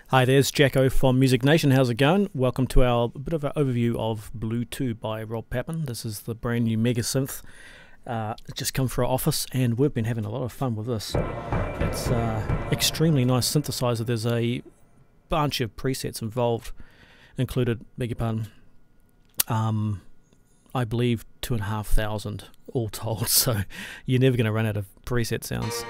Hi, there's Jacko from Music Nation. How's it going? Welcome to our bit of an overview of Blue2 by Rob Papen. This is the brand new mega synth. It's just come for our office and we've been having a lot of fun with this. It's extremely nice synthesizer. There's a bunch of presets involved, included, beg your pardon, I believe 2,500 all told, so you're never going to run out of preset sounds.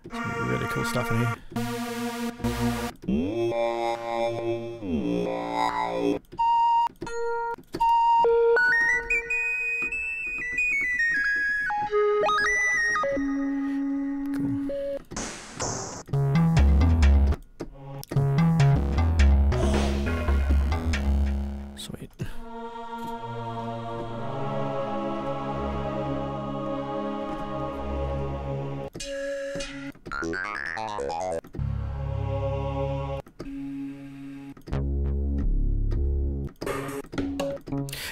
Some really cool stuff in here. Cool. Sweet.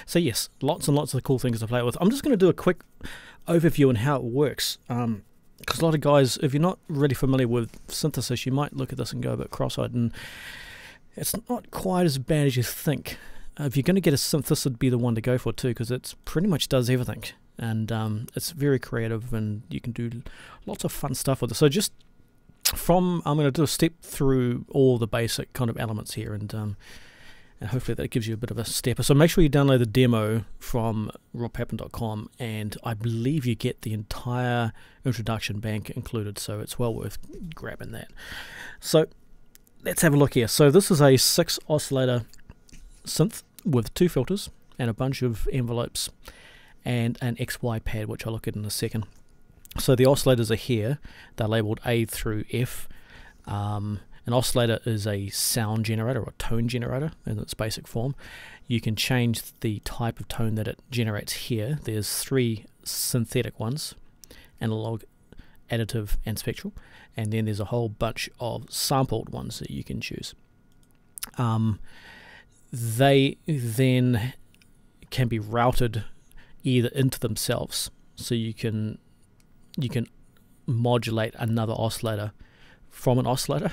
So yes, lots and lots of cool things to play with. I'm just going to do a quick overview on how it works, because a lot of guys, if you're not really familiar with synthesis, you might look at this and go a bit cross-eyed, and it's not quite as bad as you think. If you're going to get a synth, this would be the one to go for too, because it pretty much does everything, and it's very creative, and you can do lots of fun stuff with it. So just I'm going to do a step through all the basic kind of elements here, and hopefully that gives you a bit of a stepper. So make sure you download the demo from robpapen.com, and I believe you get the entire introduction bank included, so it's well worth grabbing that. So let's have a look here. So this is a 6 oscillator synth with 2 filters and a bunch of envelopes and an XY pad, which I'll look at in a second. So the oscillators are here. They're labeled A through F. An oscillator is a sound generator or tone generator in its basic form. You can change the type of tone that it generates here. There's 3 synthetic ones: analog, additive, and spectral. And then there's a whole bunch of sampled ones that you can choose. They then can be routed either into themselves, so you can modulate another oscillator from an oscillator.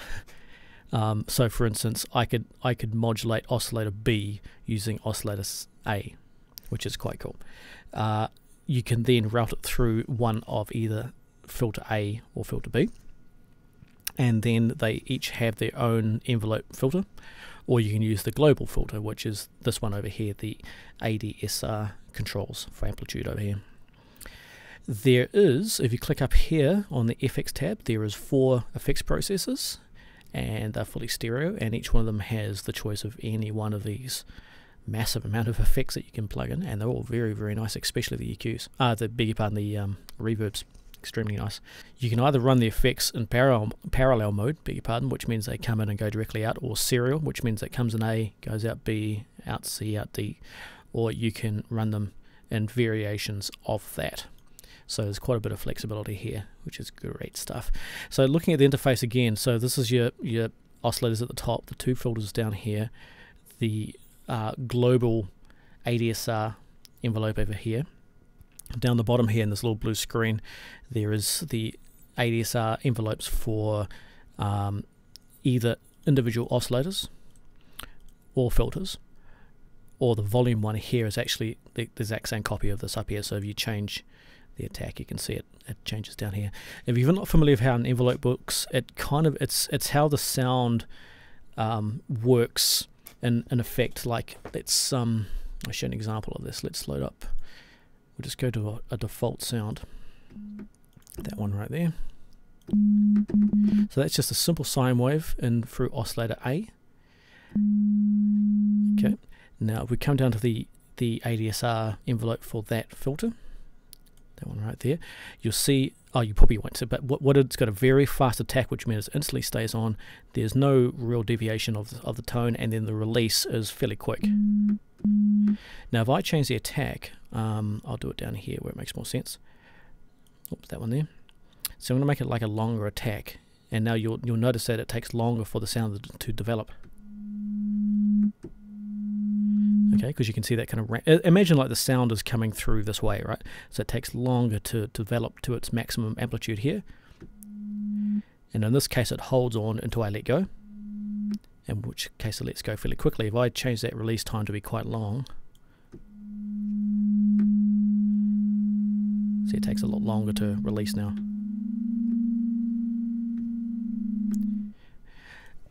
So for instance, I could modulate oscillator B using oscillator A, which is quite cool. You can then route it through one of either filter A or filter B, and then they each have their own envelope filter, or you can use the global filter, which is this one over here, the ADSR controls for amplitude over here. There is, if you click up here on the FX tab, there is 4 effects processors, and they're fully stereo, and each one of them has the choice of any one of these massive amount of effects that you can plug in, and they're all very, very nice, especially the EQs. The reverbs, extremely nice. You can either run the effects in parallel mode, which means they come in and go directly out, or serial, which means it comes in A, goes out B, out C, out D, or you can run them in variations of that. So there's quite a bit of flexibility here, which is great stuff. So looking at the interface again, so this is your oscillators at the top, the 2 filters down here, the global ADSR envelope over here. Down the bottom here in this little blue screen, there is the ADSR envelopes for either individual oscillators or filters, or the volume one here is actually the exact same copy of this up here. So if you change the attack, you can see it changes down here. If you're not familiar with how an envelope works, it's how the sound works in effect. Like, let's I'll show an example of this. Let's load up. We'll just go to a default sound, that one right there. So that's just a simple sine wave in through oscillator A. Okay, now if we come down to the ADSR envelope for that filter, that one right there, you'll see, you probably won't see, but what it's got a very fast attack, which means it instantly stays on. There's no real deviation of the tone, and then the release is fairly quick. Now if I change the attack, I'll do it down here where it makes more sense. Oops, that one there. So I'm going to make it like a longer attack, and now you'll notice that it takes longer for the sound to develop. Okay, because you can see that kind of imagine like the sound is coming through this way, right? So it takes longer to develop to its maximum amplitude here, and in this case it holds on until I let go, in which case it lets go fairly quickly. If I change that release time to be quite long, see it takes a lot longer to release now.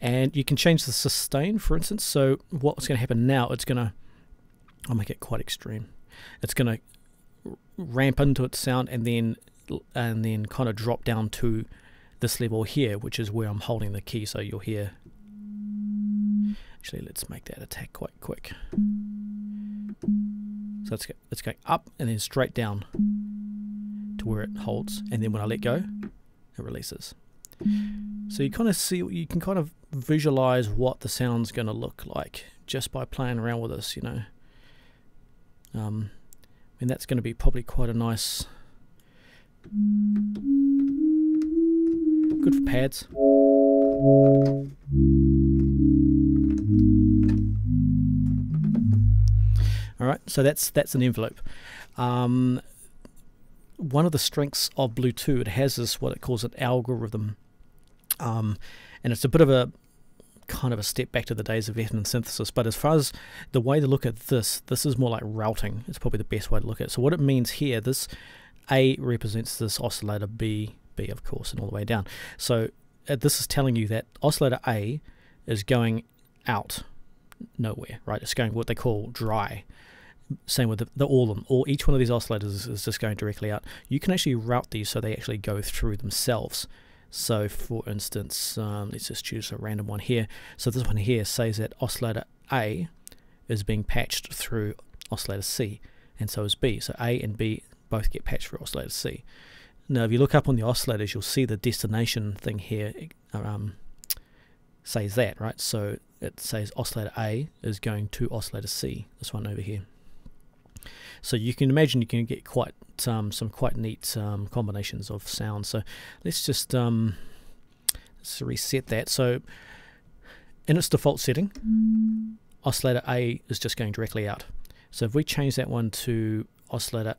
And you can change the sustain, for instance. So what's going to happen now, I'll make it quite extreme. It's going to ramp into its sound and then kind of drop down to this level here, which is where I'm holding the key. So you'll hear, actually let's make that attack quite quick. So it's going up and then straight down to where it holds, and then when I let go, it releases. So you kind of see, you can kind of visualize what the sound's going to look like just by playing around with this, you know. And that's going to be probably quite a nice, good for pads. All right, so that's an envelope. One of the strengths of Blue2, it has this what it calls an algorithm. And it's a bit of a kind of a step back to the days of Efton synthesis, but as far as the way to look at this is more like routing. It's probably the best way to look at it. So what it means here, this A represents this oscillator, B of course, and all the way down. So this is telling you that oscillator A is going out nowhere, right? It's going what they call dry. Same with each one of these oscillators is just going directly out. You can actually route these so they actually go through themselves. So for instance, let's just choose a random one here. So this one here says that oscillator A is being patched through oscillator C, and so is B. So A and B both get patched through oscillator C. Now if you look up on the oscillators, you'll see the destination thing here says that, right? So it says oscillator A is going to oscillator C, this one over here. So you can imagine you can get quite some quite neat combinations of sound. So let's just let's reset that. So in its default setting, oscillator A is just going directly out. So if we change that one to oscillator,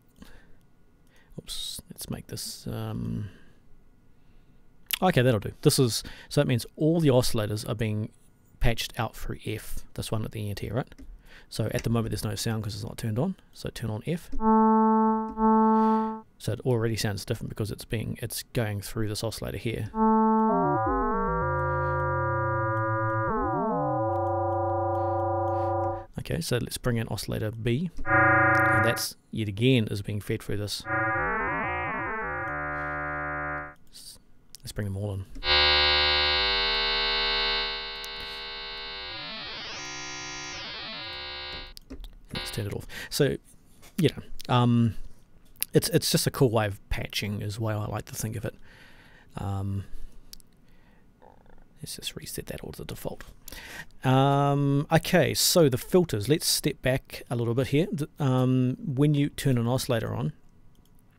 oops, let's make this okay, that'll do. So that means all the oscillators are being patched out through F, this one at the end here, right? So at the moment there's no sound because it's not turned on, so turn on F. So it already sounds different because it's going through this oscillator here. Okay, so let's bring in oscillator B, and that's yet again is being fed through this. Let's bring them all in. Let's turn it off. So, you know, it's just a cool way of patching is the way I like to think of it. Let's just reset that all to the default. Okay, so the filters. Let's step back a little bit here. When you turn an oscillator on,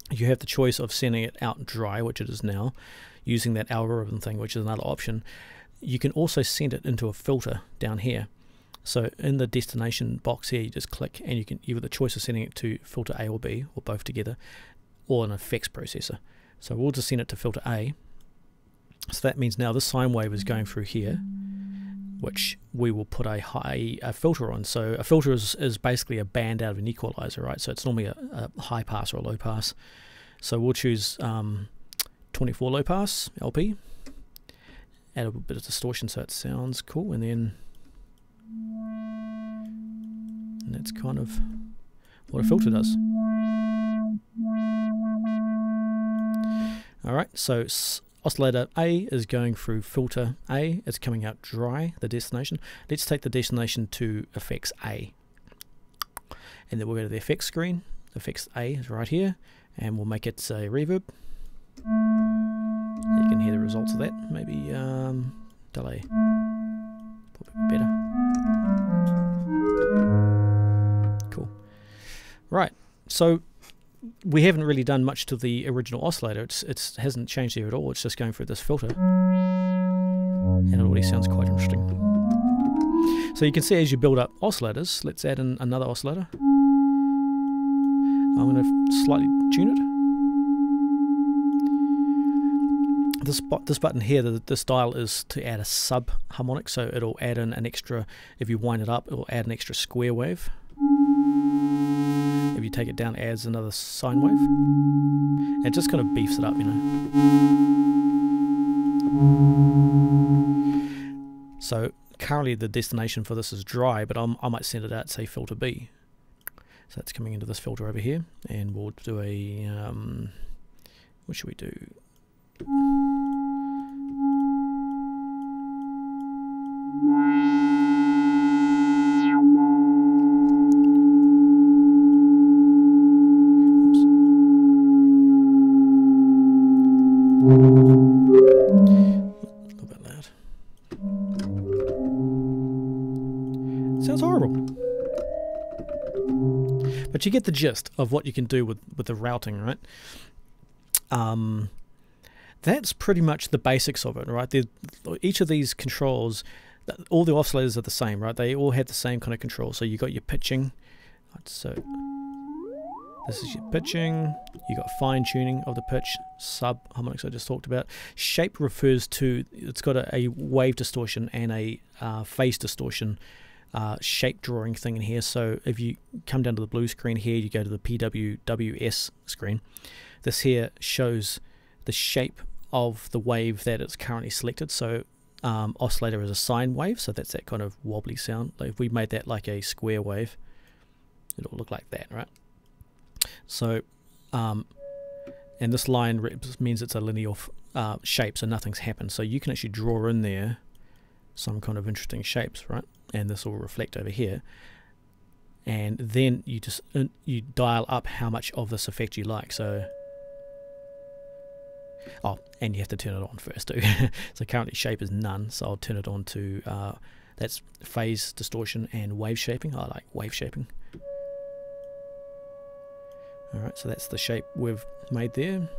you have the choice of sending it out dry, which it is now, using that algorithm thing, which is another option. You can also send it into a filter down here. So in the destination box here, you just click and you have the choice of sending it to filter A or B, or both together, or an effects processor. So we'll just send it to filter A. So that means now this sine wave is going through here, which we will put a filter on. So a filter is basically a band out of an equalizer, right? So it's normally a high pass or a low pass. So we'll choose 24 low pass, LP, add a bit of distortion so it sounds cool, and then that's kind of what a filter does. Alright, so oscillator A is going through filter A, it's coming out dry, the destination. Let's take the destination to effects A. And then we'll go to the effects screen. Effects A is right here, and we'll make it a reverb. You can hear the results of that. Maybe delay. Probably better. Cool. Right, so we haven't really done much to the original oscillator. It hasn't changed there at all. It's just going through this filter, and it already sounds quite interesting. So So you can see as you build up oscillators, let's add in another oscillator. I'm going to slightly tune it. This button here, this dial is to add a sub harmonic, so it'll add in an extra, if you wind it up, it'll add an extra square wave. If you take it down, it adds another sine wave. And it just kind of beefs it up, you know. So currently the destination for this is dry, but I might send it out, say filter B. So that's coming into this filter over here, and we'll do a, what should we do? Sounds horrible. But you get the gist of what you can do with the routing, right? That's pretty much the basics of it, right? Each of these controls, all the oscillators are the same, right? They all have the same kind of control. So you got your pitching. So this is your pitching. You got fine tuning of the pitch, sub harmonics I just talked about. Shape refers to, it's got a wave distortion and a phase distortion shape drawing thing in here. So if you come down to the blue screen here, you go to the PWWS screen. This here shows the shape of the wave that it's currently selected. So oscillator is a sine wave, so that's that kind of wobbly sound. Like if we made that like a square wave, it'll look like that, right? So and this line means it's a linear shape, so nothing's happened. So you can actually draw in there some kind of interesting shapes, right? And this will reflect over here, and then you just you dial up how much of this effect you like. So and you have to turn it on first too. So currently shape is none, so I'll turn it on to that's phase distortion and wave shaping. I like wave shaping. Alright, so that's the shape we've made there, and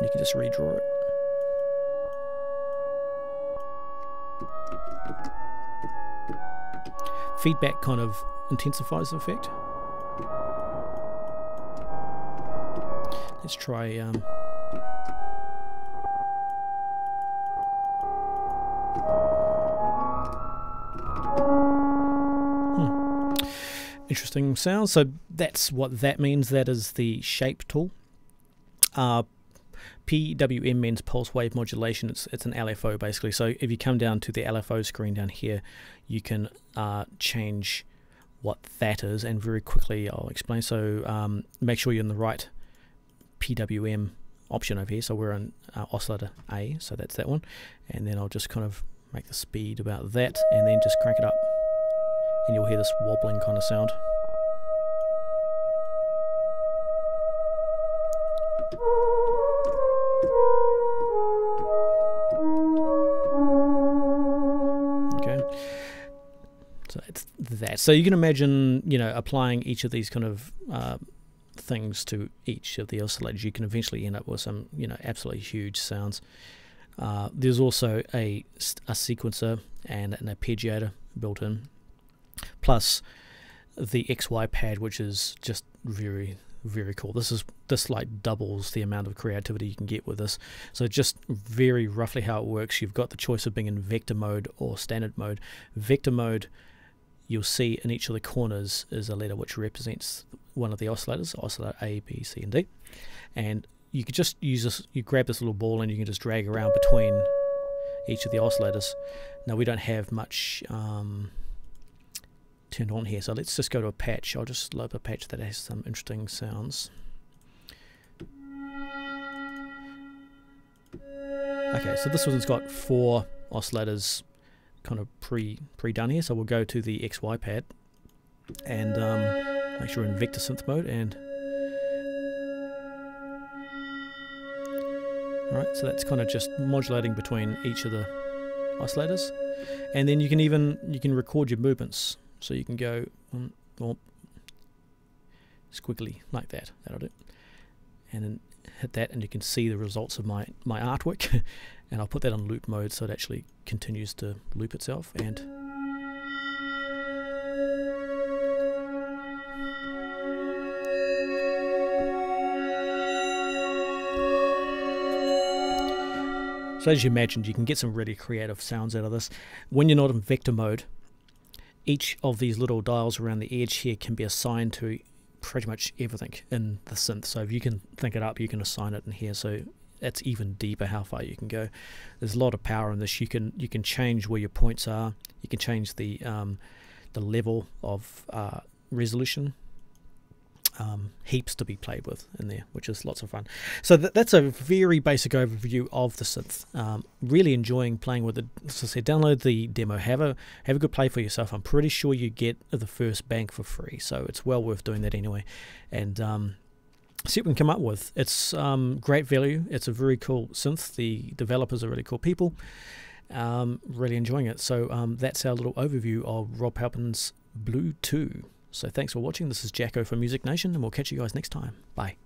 you can just redraw it. Feedback kind of intensifies the effect. Let's try interesting sound. So that's what that means. That is the shape tool. PWM means pulse wave modulation. It's an LFO basically. So if you come down to the LFO screen down here, you can change what that is, and very quickly I'll explain. So make sure you're in the right PWM option over here. So we're on oscillator A, so that's that one, and then I'll just kind of make the speed about that, and then just crank it up, and you'll hear this wobbling kind of sound. Okay, so it's that. So you can imagine, you know, applying each of these kind of things to each of the oscillators. You can eventually end up with some, you know, absolutely huge sounds. There's also a sequencer and an arpeggiator built in, plus the XY pad, which is just very, very cool. This like doubles the amount of creativity you can get with this. So just very roughly how it works, you've got the choice of being in vector mode or standard mode. Vector mode, you'll see in each of the corners is a letter which represents one of the oscillators, oscillator A, B, C, and D. And you could just use this, you grab this little ball and you can just drag around between each of the oscillators. Now we don't have much turned on here, so let's just go to a patch. I'll just load up a patch that has some interesting sounds. Okay, so this one's got 4 oscillators kind of pre-done here, so we'll go to the XY pad and make sure we're in vector synth mode, and alright, so that's kind of just modulating between each of the oscillators, and then you can record your movements, so you can go squiggly like that. That'll do. And then hit that and you can see the results of my artwork. And I'll put that on loop mode so it actually continues to loop itself. And so as you imagined, you can get some really creative sounds out of this. When you're not in vector mode, each of these little dials around the edge here can be assigned to pretty much everything in the synth. So if you can think it up, you can assign it in here. So that's even deeper how far you can go. There's a lot of power in this. You can change where your points are. You can change the level of resolution. Heaps to be played with in there, which is lots of fun. So that's a very basic overview of the synth. Really enjoying playing with it. As I said, download the demo, have a good play for yourself. I'm pretty sure you get the first bank for free, so it's well worth doing that anyway. And see what we can come up with. It's great value. It's a very cool synth. The developers are really cool people. Really enjoying it. So that's our little overview of Rob Papen's Blue 2. So thanks for watching. This is Jacko from Music Nation, and we'll catch you guys next time. Bye.